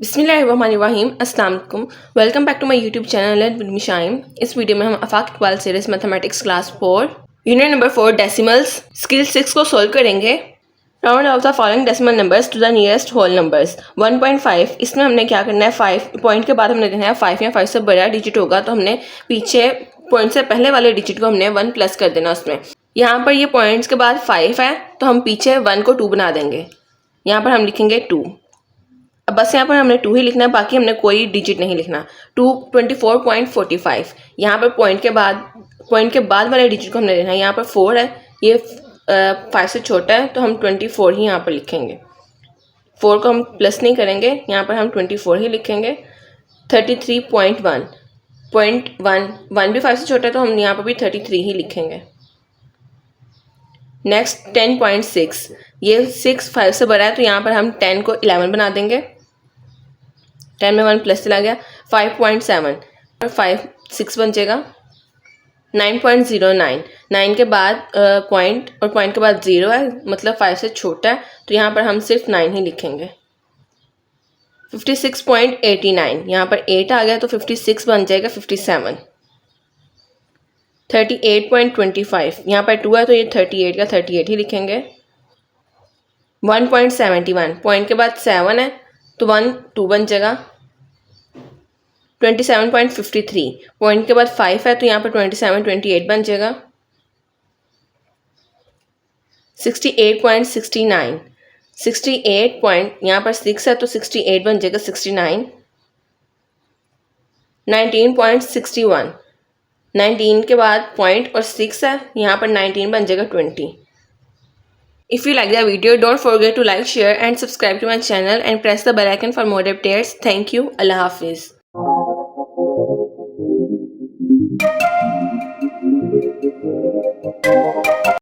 बिस्मिल्लाहिर्रहमानिर्रहीम, अस्सलाम वालेकुम। Welcome back to my YouTube channel with मिशाइम। इस वीडियो में हम Afaq Iqbal series mathematics class 4 unit number 4 decimals skill 6 को सोल्व करेंगे। Round off the following decimal numbers to the nearest whole numbers. 1.5 इसमें हमने क्या करना है, 5 पॉइंट के बाद हमने देखना है 5 या 5 से बड़ा डिजिट होगा तो हमने पीछे पॉइंट से पहले वाले डिजिट को हमने 1 प्लस कर देना उसमें। यहाँ पर ये पॉइंट्स के बाद 5 है तो हम पीछे 1 को 2 बना देंगे। यहाँ पर हम लिखेंगे 2। अब बस यहाँ पर हमने 2 ही लिखना है, बाकी हमने कोई डिजिट नहीं लिखना। 24.45 यहाँ पर पॉइंट के बाद वाले डिजिट को हमने लिखना है। यहाँ पर 4 है, ये 5 से छोटा है तो हम 24 ही यहाँ पर लिखेंगे। 4 को हम प्लस नहीं करेंगे, यहाँ पर हम 24 ही लिखेंगे। 33.1 1 भी 5 से छोटा है तो हम यहाँ पर भी 33 ही लिखेंगे। नेक्स्ट 10.6 ये 6 5 से बड़ा है तो यहाँ पर हम 10 को 11 बना देंगे। 10 में 1 प्लस चला गया। 5.7 और 5 6 बन जाएगा। 9.09 9 के बाद पॉइंट और पॉइंट के बाद 0 है, मतलब 5 से छोटा है तो यहाँ पर हम सिर्फ 9 ही लिखेंगे। 56.89 यहाँ पर 8 आ गया तो 56 बन जाएगा 57। 38.25 यहाँ पर 2 है तो ये 38 का 38 ही लिखेंगे। 1.71 पॉइंट के बाद 7 है तो 1 2 बन जाएगा। 27.53 पॉइंट के बाद 5 है तो यहाँ पर 27 28 बन जाएगा। 68.69 68 पॉइंट यहाँ पर 6 है तो 68 बन जाएगा 69। 19.61 19 के बाद पॉइंट और 6 है, यहाँ पर 19 बन जाएगा 20। If you like the video, don't forget to like, share and subscribe to my channel and press the bell icon for more updates. Thank you. Allah Hafiz.